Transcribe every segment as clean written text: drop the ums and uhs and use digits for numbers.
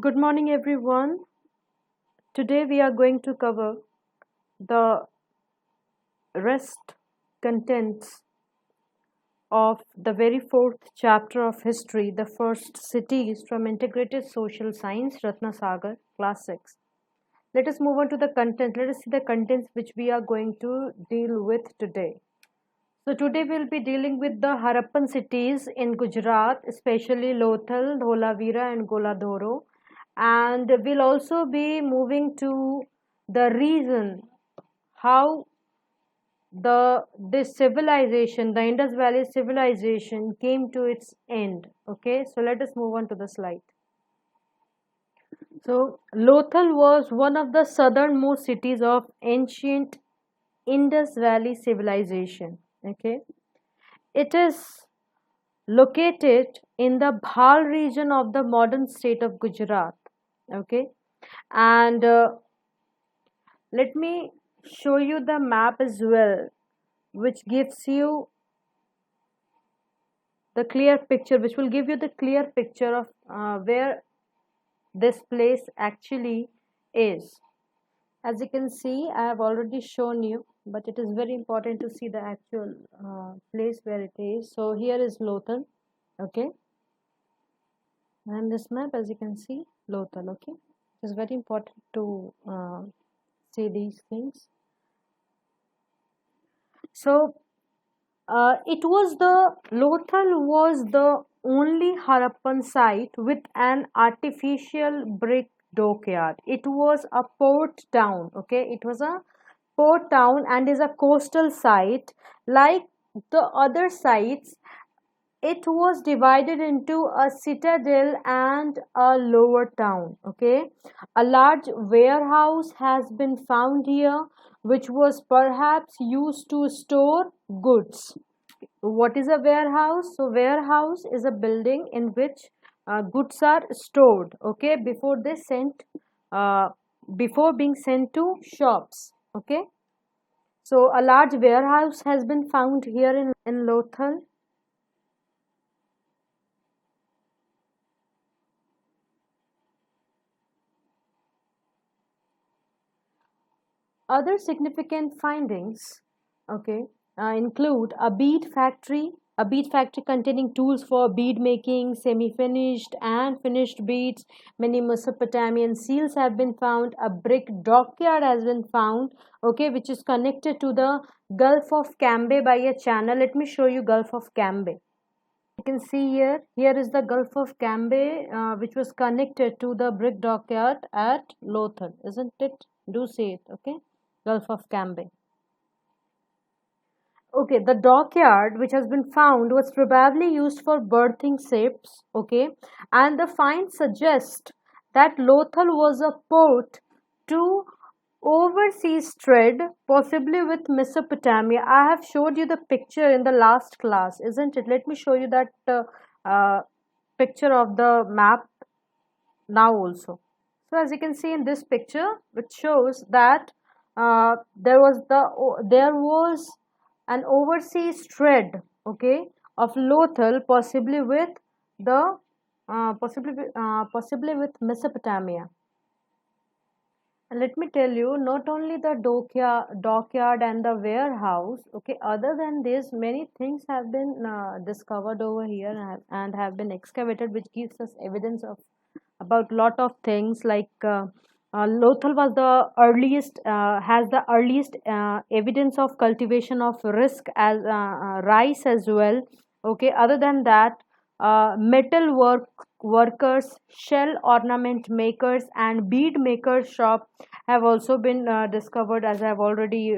Good morning, everyone. Today we are going to cover the rest contents of the very fourth chapter of history, the first cities from Integrated Social Science, Ratna Sagar, Class 6. Let us move on to the content. Let us see the contents which we are going to deal with today. So today we'll be dealing with the Harappan cities in Gujarat, especially Lothal, Dholavira and Goladhoro. And we'll also be moving to the reason how this civilization, the Indus Valley civilization, came to its end. Okay, so let us move on to the slide. So Lothal was one of the southernmost cities of ancient Indus Valley civilization. Okay, it is located in the Bhal region of the modern state of Gujarat. Okay, and let me show you the map as well, which gives you the clear picture, which will give you the clear picture of where this place actually is. As you can see, I have already shown you, but it is very important to see the actual place where it is. So here is Lothal. Okay, and this map, as you can see, Lothal. Okay, it is very important to see these things. So it was the Lothal was the only Harappan site with an artificial brick dockyard. It was a port town. Okay, it was a port town and is a coastal site. Like the other sites, it was divided into a citadel and a lower town. Okay, a large warehouse has been found here, which was perhaps used to store goods. What is a warehouse? So warehouse is a building in which goods are stored, okay, uh, before being sent to shops. Okay, so a large warehouse has been found here in Lothal. Other significant findings, okay, include a bead factory containing tools for bead making, semi-finished and finished beads. Many Mesopotamian seals have been found. A brick dockyard has been found, okay, which is connected to the Gulf of Cambay by a channel. Let me show you Gulf of Cambay. You can see here. Here is the Gulf of Cambay, which was connected to the brick dockyard at Lothal, isn't it? Do see it, okay? Gulf of Cambay. Okay, the dockyard which has been found was probably used for berthing ships, okay, and the finds suggest that Lothal was a port to overseas trade, possibly with Mesopotamia. I have showed you the picture in the last class, isn't it? Let me show you that uh, picture of the map now also. So as you can see in this picture, which shows that there was an overseas trade, okay, of Lothal, possibly with the possibly with Mesopotamia. And let me tell you, not only the dockyard and the warehouse, okay, other than this, many things have been discovered over here and have been excavated, which gives us evidence of about lot of things like Lothal was the earliest has the earliest evidence of cultivation of rice as well. Okay, other than that, workers, shell ornament makers, and bead makers shop have also been discovered, as I have already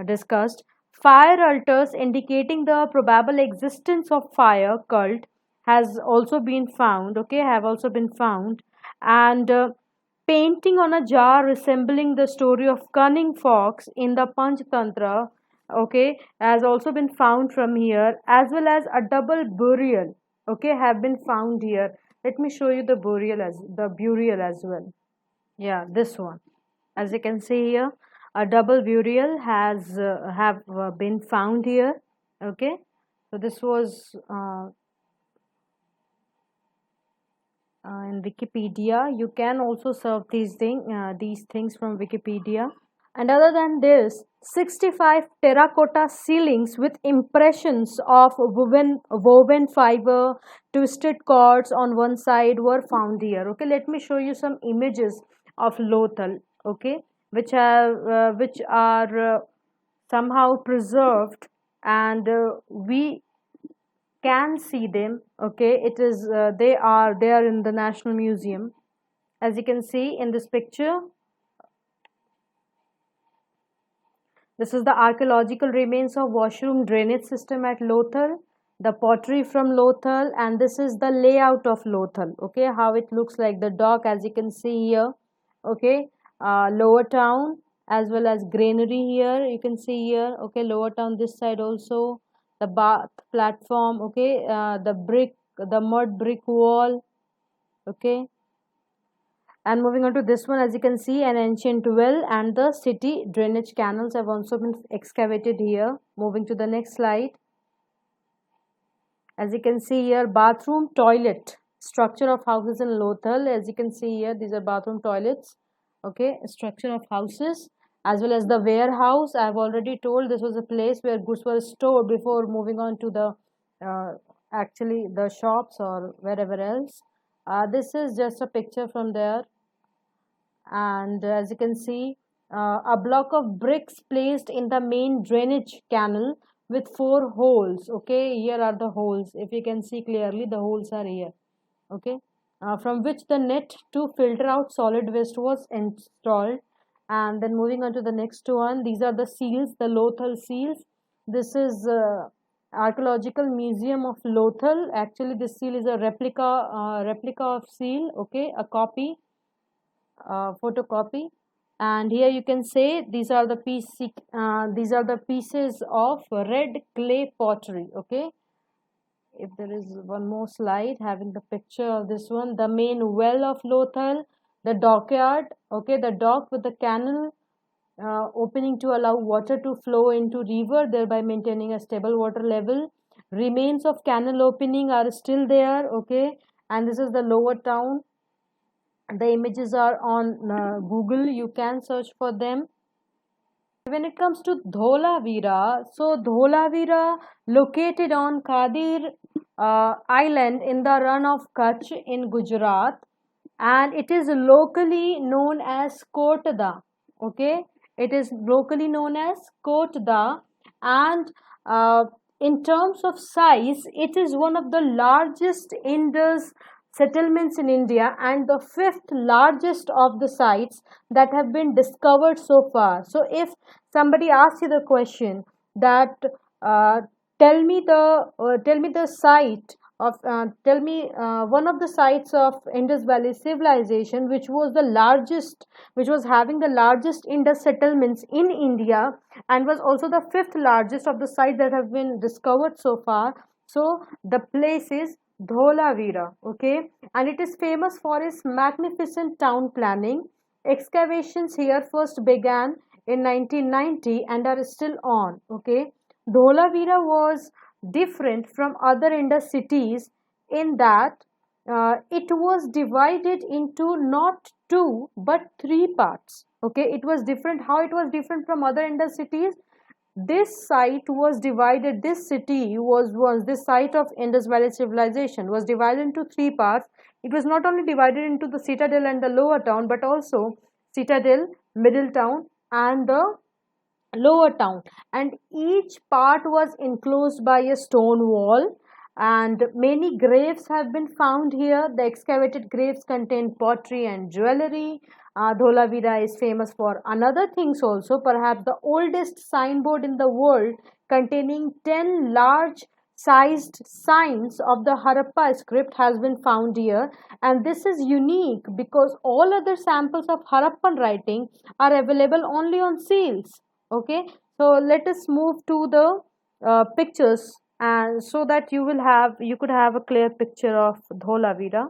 discussed. Fire altars indicating the probable existence of fire cult has also been found. Okay, have also been found, and painting on a jar resembling the story of cunning fox in the Panchtantra, okay, has also been found from here, as well as a double burial, okay, have been found here. Let me show you the burial as well. Yeah, this one. As you can see here, a double burial has have been found here. Okay, so this was in Wikipedia. You can also serve these things from Wikipedia. And other than this, 65 terracotta ceilings with impressions of woven fiber, twisted cords on one side were found here. Okay, let me show you some images of Lothal. Okay, which are somehow preserved, and we can see them. Okay, they are in the National Museum. As you can see in this picture, this is the archaeological remains of washroom drainage system at Lothal, the pottery from Lothal, and this is the layout of Lothal. Okay, how it looks like the dock, as you can see here. Okay, lower town as well as granary here. You can see here. Okay, lower town this side also. The bath platform. Okay, the mud brick wall. Okay, and moving on to this one, as you can see, an ancient well and the city drainage canals have also been excavated here. Moving to the next slide. As you can see here, bathroom toilet structure of houses in Lothal. As you can see here, these are bathroom toilets. Okay, structure of houses as well as the warehouse. I have already told this was a place where goods were stored before moving on to the uh, actually the shops or wherever else. This is just a picture from there, and as you can see, a block of bricks placed in the main drainage canal with 4 holes. Okay, here are the holes. If you can see clearly, the holes are here. Okay, from which the net to filter out solid waste was installed. And then moving on to the next one, these are the seals, the Lothal seals. This is archaeological museum of Lothal. Actually, this seal is a replica of seal. Okay, a copy, photocopy. And here you can say these are the pieces of red clay pottery. Okay, if there is one more slide having the picture of this one, the main well of Lothal, the dockyard. Okay, the dock with the canal opening to allow water to flow into river, thereby maintaining a stable water level. Remains of canal opening are still there. Okay, and this is the lower town. The images are on Google. You can search for them. When it comes to Dholavira, so Dholavira, located on Kadir Island in the run of Kutch in Gujarat, and it is locally known as Kotda. Okay, it is locally known as Kotda, and uh, in terms of size, it is one of the largest Indus settlements in India and the fifth largest of the sites that have been discovered so far. So, if somebody asks you the question that uh, tell me the site of tell me one of the sites of Indus Valley civilization which was the largest, which was having the largest Indus settlements in India and was also the fifth largest of the sites that have been discovered so far. So the place is Dholavira. Okay, and it is famous for its magnificent town planning. Excavations here first began in 1990 and are still on. Okay, Dholavira was different from other Indus cities in that it was divided into not two but three parts. Okay, it was different. How it was different from other Indus cities? This site was divided. This city was this site of Indus Valley civilization was divided into three parts. It was not only divided into the citadel and the lower town, but also citadel, middle town, and the lower town, and each part was enclosed by a stone wall, and many graves have been found here. The excavated graves contain pottery and jewelry. Dholavira is famous for another things also, perhaps the oldest signboard in the world containing 10 large sized signs of the Harappa script has been found here, and this is unique because all other samples of Harappan writing are available only on seals. Okay, so let us move to the pictures, and so that you could have a clear picture of Dholavira.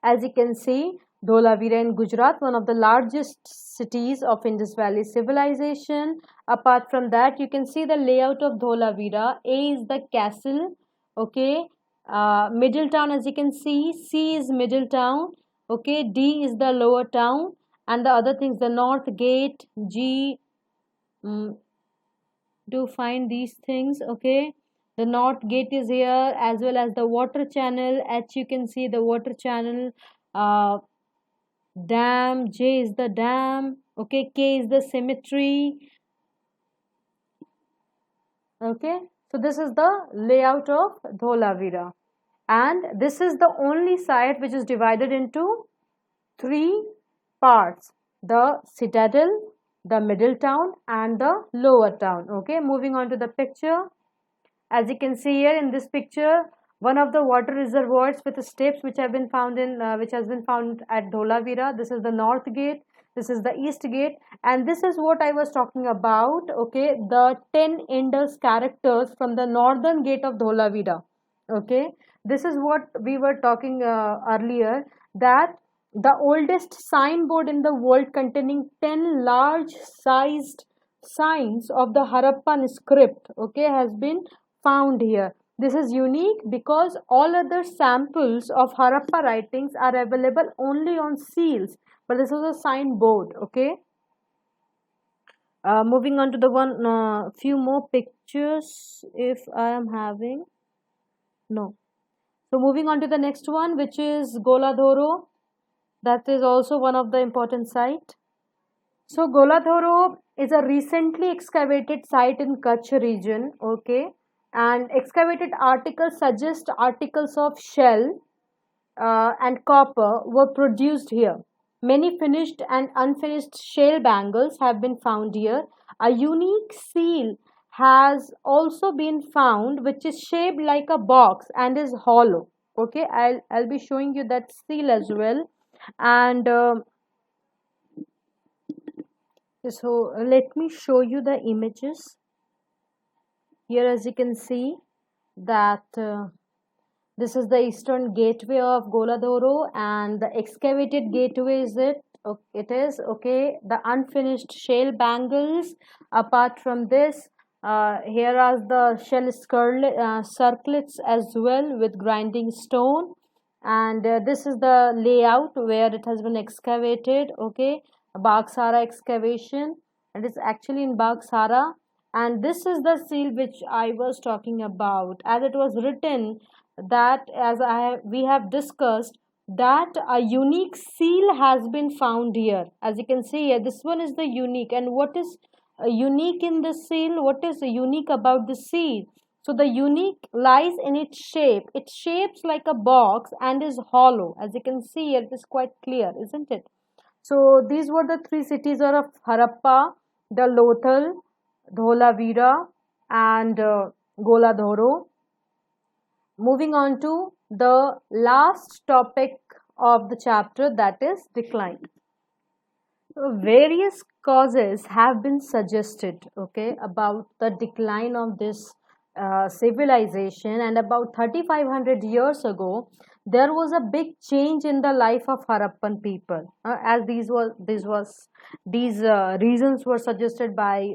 As you can see, Dholavira in Gujarat, one of the largest cities of Indus Valley civilization. Apart from that, you can see the layout of Dholavira. A is the castle. Okay, Middle town, as you can see, C is middle town, okay, D is the lower town, and the other things, the north gate, G, mm, do find these things, okay. The north gate is here, as well as the water channel, H, you can see the water channel, uh, dam, J is the dam, okay, K is the cemetery, okay. So this is the layout of Dholavira, and this is the only site which is divided into three parts: the citadel, the middle town, and the lower town. Okay, moving on to the picture. As you can see here in this picture, one of the water reservoirs with the steps which have been found in which has been found at Dholavira. This is the north gate, this is the east gate, and this is what I was talking about. Okay, the 10 Indus characters from the northern gate of Dholavira. Okay, this is what we were talking earlier, that the oldest signboard in the world containing 10 large sized signs of the Harappan script, okay, has been found here. This is unique because all other samples of Harappa writings are available only on seals, but this is a signboard, okay. Moving on to the one few more pictures if I am having. No. So moving on to the next one, which is Goladhoro. That is also one of the important site. So Goladhoro is a recently excavated site in Kutch region, okay, and excavated articles suggest articles of shell and copper were produced here. Many finished and unfinished shell bangles have been found here. A unique seal has also been found, which is shaped like a box and is hollow. Okay, I'll be showing you that seal as well. And so let me show you the images here. As you can see that this is the eastern gateway of Goladhoro, and the excavated gateway is it. It is okay. The unfinished shell bangles. Apart from this, here are the shell circlets as well with grinding stone, and this is the layout where it has been excavated. Okay, Bagsara excavation. It is actually in Bagsara, and this is the seal which I was talking about. As it was written that, as we have discussed, that a unique seal has been found here. As you can see here, this one is the unique. And what is unique in the seal? What is unique about the seal? So the unique lies in its shape. It shapes like a box and is hollow. As you can see here, it is quite clear, isn't it? So these were the three cities of Harappa, the Lothal, Dholavira, and Goladhoro. Moving on to the last topic of the chapter, that is decline. So various causes have been suggested, okay, about the decline of this civilization, and about 3500 years ago there was a big change in the life of Harappan people, as these reasons were suggested by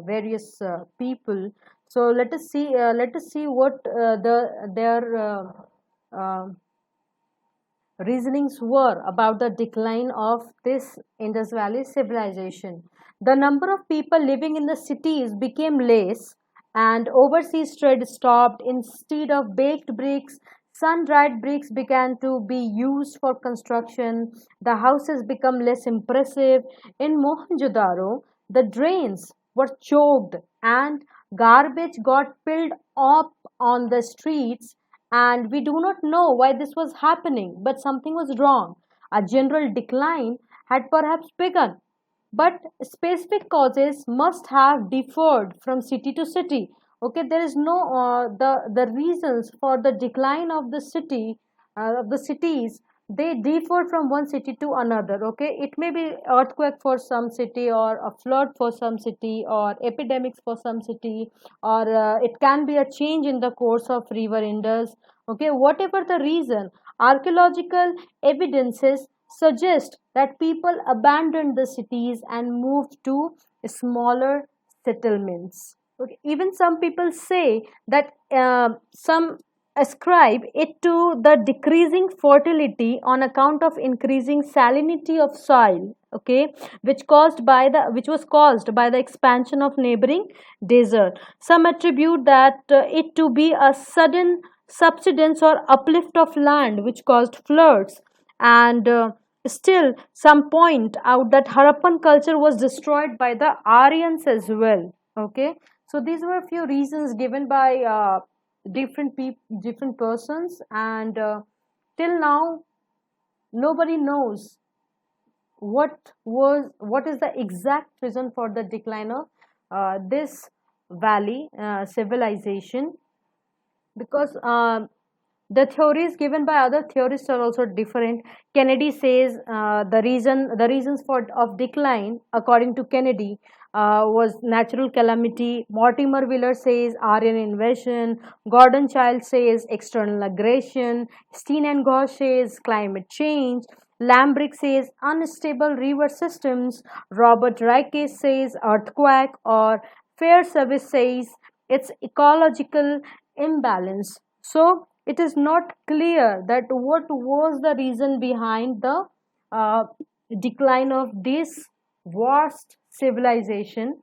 various people. So let us see what their reasonings were about the decline of this Indus Valley civilization. The number of people living in the cities became less, and overseas trade stopped. Instead of baked bricks, sun-dried bricks began to be used for construction. The houses become less impressive. In Mohenjo-daro, the drains were choked and garbage got filled up on the streets, and we do not know why this was happening, but something was wrong. A general decline had perhaps begun, but specific causes must have differed from city to city. Okay, there is no the reasons for the decline of the city of the cities, they differ from one city to another. Okay, it may be earthquake for some city, or a flood for some city, or epidemics for some city, or it can be a change in the course of river Indus. Okay, whatever the reason, archaeological evidences suggest that people abandoned the cities and moved to smaller settlements. Okay. Even some people say that some ascribe it to the decreasing fertility on account of increasing salinity of soil, okay, which was caused by the expansion of neighboring desert. Some attribute that it to be a sudden subsidence or uplift of land which caused floods, and still some point out that Harappan culture was destroyed by the Aryans as well. Okay, so these were a few reasons given by different persons, and till now nobody knows what is the exact reason for the decline of this valley civilization, because the theories given by other theorists are also different. Kennedy says the reasons for of decline according to Kennedy was natural calamity. Mortimer Wheeler says Aryan invasion. Gordon Child says external aggression. Steen and Gauss says climate change. Lambrick says unstable river systems. Robert Reich says earthquake, or Fair Service says it's ecological imbalance. So it is not clear that what was the reason behind the uh, decline of this vast civilization,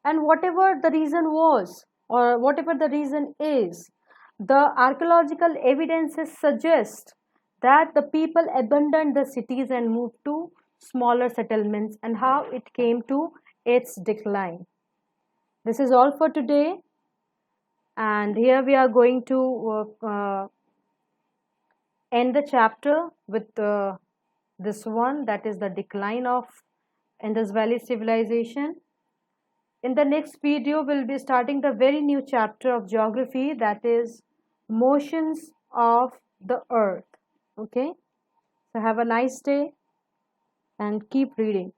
and whatever the reason was, or whatever the reason is, the archaeological evidences suggest that the people abandoned the cities and moved to smaller settlements, and how it came to its decline. This is all for today, and here we are going to end the chapter with this one, that is the decline of Indus Valley civilization. In the next video, we'll be starting the very new chapter of geography, that is motions of the earth. Okay, so have a nice day and keep reading.